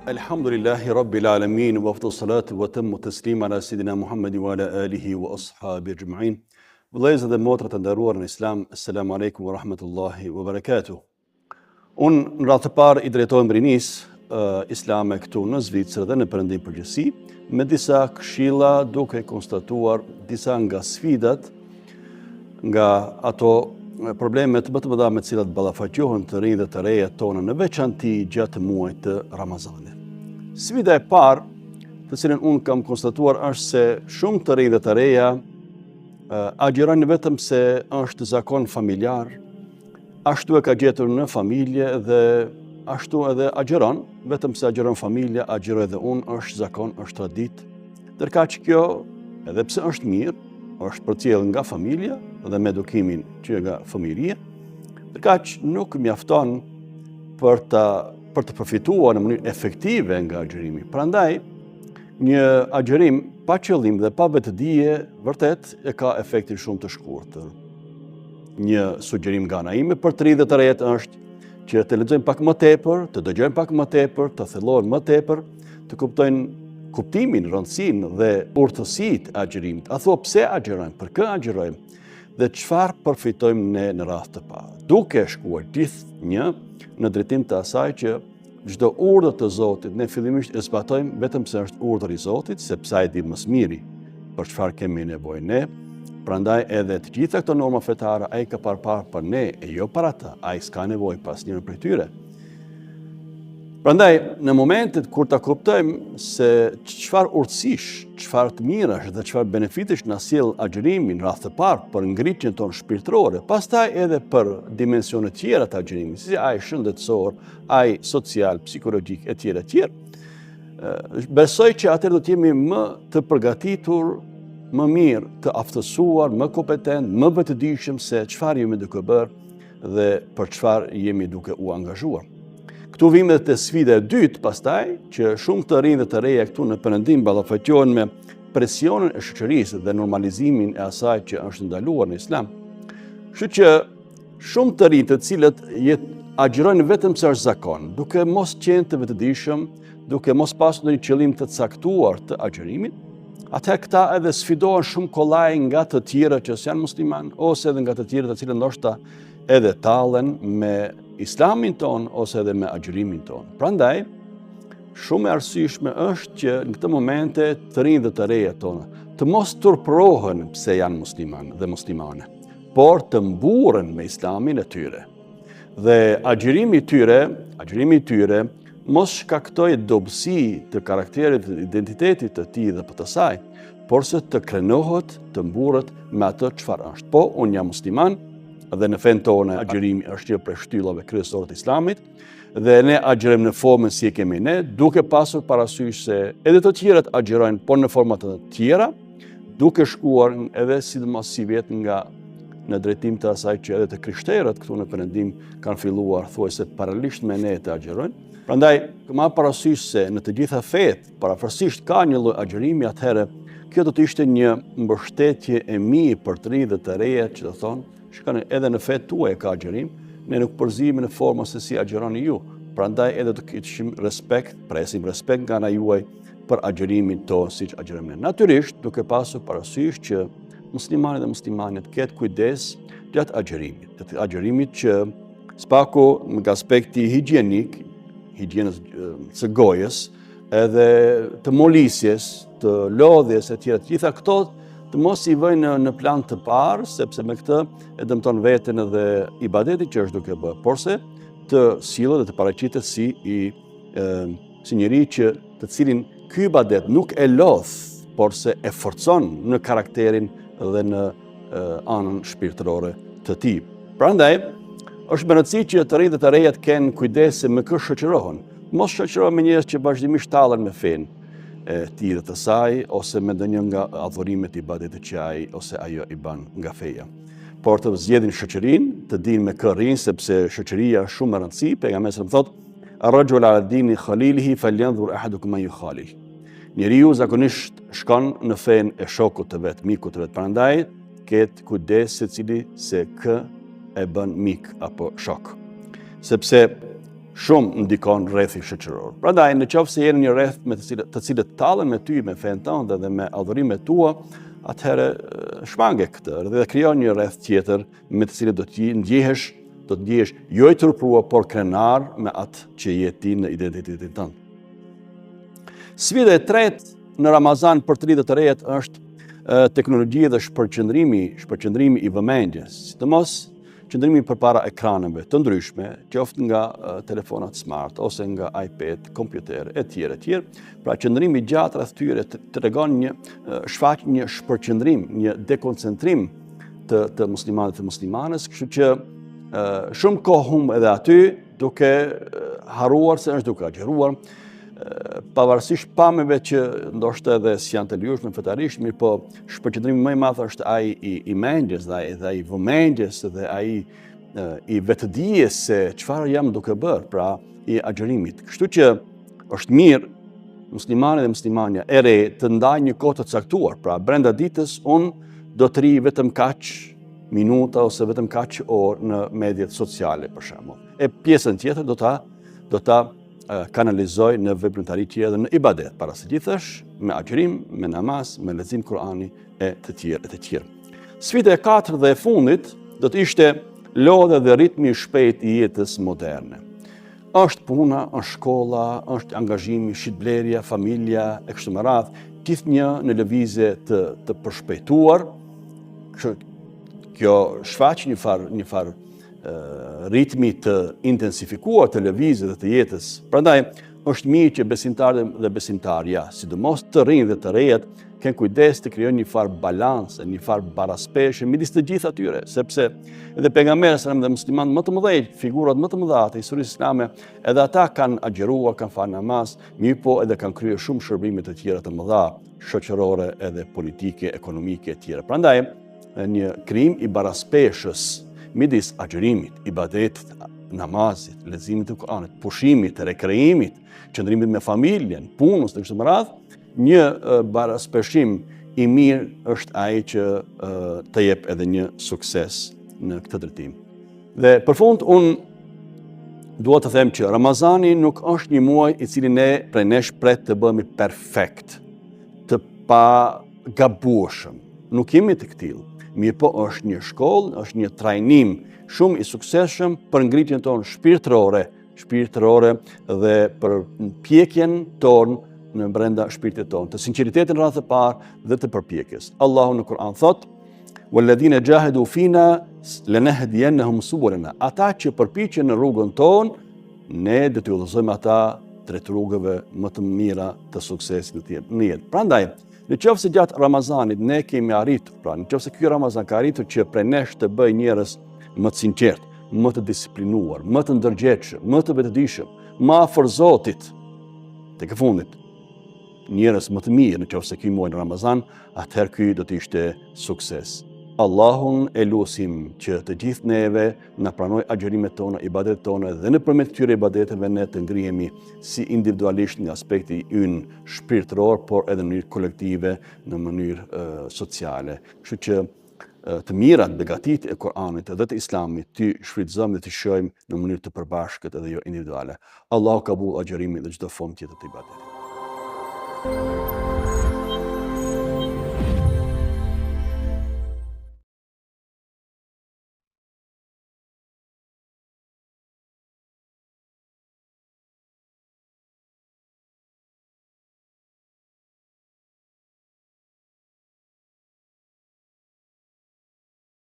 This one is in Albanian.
Alhamdulillahi Rabbil Alamin, wa afdal salatu wa tammu taslim ala Sidina Muhammadi wa ala alihi wa ashabi ajma'in. Vëllezër dhe motra të nderuar në Islam, assalamu alaikum wa rahmatullahi wa barakatuh. Unë në radhë të parë i drejtohem rinis islame këtu në Zvicër dhe në Perëndim përgjithësi, me disa këshilla duke konstatuar disa nga sfidat, nga ato problemet më të mëdha me të cilat ballafaqohen të rinjtë dhe të reja tonë në veçanti gjatë muajit të Ramazanit. Sfida e parë, të cilën unë kam konstatuar, është se shumë të rinjtë dhe të reja agjerojnë vetëm se është zakon familjar, ashtu e ka gjetur në familje dhe ashtu edhe agjeron, vetëm se agjeron familja, agjeroj edhe unë, është zakon, është tradit. Ndërka që kjo, edhe pse është mirë, është përcjell nga familja dhe me edukimin që nga fëmijëria, ndërka që nuk mjafton për të përfituar në mënyrë efektive nga agjerimi. Prandaj, një agjerim pa qëllim dhe pa vetëdije vërtet e ka efektin shumë të shkurtër. Një sugjerim nga ana ime për të rinjtë dhe të rejet është që të lexojnë pak më tepër, të dëgjojnë pak më tepër, të thellohen më tepër, të kuptojnë kuptimin, rëndësinë dhe urtësitë e agjerimit. A thua pse agjerojmë, për kë agjerojmë dhe çfarë përfitojmë ne në radhë të parë. Duke shkuar gjithnjë në drejtim të asaj që çdo urdhër të Zotit ne fillimisht e zbatojmë vetëm se është urdhër i Zotit, sepse ai di më së miri për çfarë kemi nevojë ne. Prandaj edhe të gjitha këto norma fetare ai ka parë për ne e jo për ata. Ai s'ka nevojë pas njërin prej tyre. Prandaj, në momentet kur ta kuptojmë se çfarë urtësish, çfarë të mirash dhe çfarë benefitesh na sjell agjerimi në radhë të parë për ngritjen tonë shpirtërore, pastaj edhe për dimensione të tjera të agjerimit, si ai shëndetësor, ai social, psikologjik etj. Besoj që atëherë do të jemi më të përgatitur, më mirë, të aftësuar, më kompetent, më vetëdijshëm se çfarë jemi duke bërë dhe për çfarë jemi duke u angazhuar. Këtu vim edhe te sfida e dytë pastaj, që shumë të rinj dhe të reja këtu në Perëndim ballafaqohen me presionin e shoqërisë dhe normalizimin e asaj që është ndaluar në Islam. Kështu që shumë të rinj të cilët agjerojnë vetëm se është zakon, duke mos qenë të vetëdijshëm, duke mos pasur ndonjë qëllim të caktuar të agjerimit, atëherë këta edhe sfidohen shumë kollaj nga të tjerë që janë musliman, ose edhe nga të tjerë të cilët ndoshta edhe tallen me Islamin ton ose edhe me agjerimin ton. Prandaj, shumë e arsyeshme është që në këtë momente të rinj dhe të reja tona të mos turpërohen pse janë musliman dhe muslimane, por të mburren me Islamin e tyre. Dhe agjerimi i tyre mos shkaktoj dobësi të karakterit dhe identitetit të tij dhe të saj, por se të krenohet, të mburret me atë çfarë është. Po, unë jam musliman, dhe në fen tonë agjerimi është një prej shtyllave kryesore të Islamit, dhe ne agjerojmë në formën si e kemi ne, duke pasur parasysh se edhe të tjerët agjerojnë, por në forma të tjera, duke shkuar edhe sidomos si vetë nga në drejtim të asaj që edhe të krishterët këtu në Perëndim kanë filluar thuajse paralelisht me ne të agjerojnë. Prandaj, ma parasysh se në të gjitha fetë, parafërsisht ka një lloj agjerimi, atëherë kjo do të ishte një mbështetje e mirë për të rinjtë dhe të reja që do thonë shikoni, edhe në fetë tuaj ka agjerim, ne nuk përzihemi në forma se si agjeroni ju. Prandaj edhe të kishim respekt, presim respekt nga ana juaj për agjerimin tonë siç agjerojmë ne. Natyrisht, duke pasur parasysh që muslimanët dhe muslimanët ketë kujdes gjatë agjerimit që spaku nga aspekti higienik, higjienës së gojës, edhe të molisjes, të lodhjes e tjera, të gjitha këto të mos i vëjnë në plan të parë, sepse me këtë e dëmton veten edhe ibadeti që është duke bërë, porse të sillet dhe të paraqitet si njëri që të cilin ky ibadet nuk e lodh, porse e forcon në karakterin dhe në anën shpirtërore të tij. Prandaj, është me rëndësi që të rinjtë dhe të rejat kenë kujdes se me kë shoqërohen. Mos shoqërohen me njerëz që vazhdimisht tallen me fen e tij dhe të saj, ose me ndonjë nga adhurimet i ibadetit që ai ose ajo i bën nga feja. Por të zgjedhin shoqërinë, të dinë me kë rrin, sepse shoqëria është shumë e rëndësishme. Pejgamberi thotë: "Ar-rajulu ala dini khalilihi falyanzur ahadukum man yukhalil." Njeriu zakonisht shkon në fen e shokut të vet, mikut të vet. Prandaj ketë kujdes secili se kë e bën mik apo shok. Sepse shumë ndikon rrethi shoqëror. Prandaj nëse jeni një rreth me të cilët tallen me ty, me fenë tënde dhe me adhurimet tua, atëherë shmange këtë dhe krijon një rreth tjetër me të cilët do të ndjehesh jo i turpruar, por krenar me atë që je ti në identitetin tënd. Sfida e tretë në Ramazan për të lidhur të rejet është teknologjia dhe shpërqendrimi i vëmendjes, sidomos qëndrimi përpara ekraneve të ndryshme, qoftë nga telefonat smart ose nga iPad, kompjuter etj. Pra qëndrimi gjatë rreth tyre tregon shfaq një shpërqendrim, një dekoncentrim të muslimanit dhe muslimanes, kështu që shumë kohë humb edhe aty duke harruar se është duke agjeruar, pavarësisht pamjeve që ndoshta edhe si janë të lirueshme fetarisht, mirë po shpërqendrimi më i madh është ai i mendjes dhe ai i vëmendjes dhe ai i vetëdijes se çfarë jam duke bërë, pra i agjerimit. Kështu që është mirë muslimani dhe muslimania e re të ndajë një kohë të caktuar, pra brenda ditës unë do të ri vetëm kaq minuta ose vetëm kaq orë në mediat sociale për shembull. E pjesën tjetër do ta kanalizoj në veprimtari tjetër në ibadet, para së gjithësh me agjerim, me namaz, me lexim Kur'ani e të tjerë. Sfida e katërt dhe e fundit do të ishte lodha dhe ritmi i shpejt i jetës moderne. Është puna, është shkolla, është angazhimi, shitblerja, familja e kështu me radhë, gjithnjë në lëvizje të përshpejtuar. Kjo shfaq një farë ritmi të intensifikuar të lëvizjes dhe të jetës. Prandaj është mirë që besimtarët dhe besimtarja, sidomos të rinjt dhe të rejet, kanë kujdes të krijojnë një farë balance, një farë baraspeshje midis të gjithë atyre, sepse edhe pejgamberi sallallahu dhe muslimanët më të mëdhenj, figurat më të mëdha të historisë islame, edhe ata kanë agjeruar, kanë falë namaz, mirë po edhe kanë kryer shumë shërbime të tjera të mëdha, shoqërore edhe politike, ekonomike e tjera. Prandaj një krijim i baraspeshës midis agjerimit, ibadetit, namazit, leximit të Kuranit, pushimit, rekreimit, qëndrimit me familjen, punës dhe kështu me radhë, një baraspeshim i mirë është ai që të jep edhe një sukses në këtë drejtim. Dhe për fund unë dua të them që Ramazani nuk është një muaj i cili prej nesh pret të bëhemi perfekt, të pa gabueshëm. Nuk jemi të tillë. Mirë po është një shkollë, është një trajnim shumë i suksesshëm për ngritjen tonë shpirtërore dhe për pjekjen tonë në brenda shpirtit tonë, të sinqeritetin radhë të parë dhe të përpjekjes. Allahu në Kur'an thot: "Walladhina jahadu fina lanahdiyannahum subulana." Ata që përpiqen në rrugën tonë, ne do t'i udhëzojmë ata drejt rrugëve më të mira të suksesit në jetë. Prandaj, nëse gjatë Ramazanit ne kemi arritur, pra nëse ky Ramazan ka arritur që prej nesh të bëj njerëz më të sinqert, më të disiplinuar, më të ndërgjegjshëm, më të vetëdijshëm, më afër Zotit, tek e fundit, njerëz më të mirë nëse ky muaj në Ramazan, atëherë ky do të ishte sukses. Allahun e lutim që të gjithë neve na pranoj agjerimet tona, ibadetet tona dhe nëpërmjet këtyre ibadeteve ne të ngrihemi si individualisht në aspekti ynë shpirtëror, por edhe në mënyrë kolektive, në mënyrë sociale. Kështu që të mirat, begatitë e Kur'anit dhe të Islamit të shfrytëzojmë dhe të shohim në mënyrë të përbashkët edhe jo individuale. Allahu kabul agjerimin dhe çdo formë tjetër të ibadetit.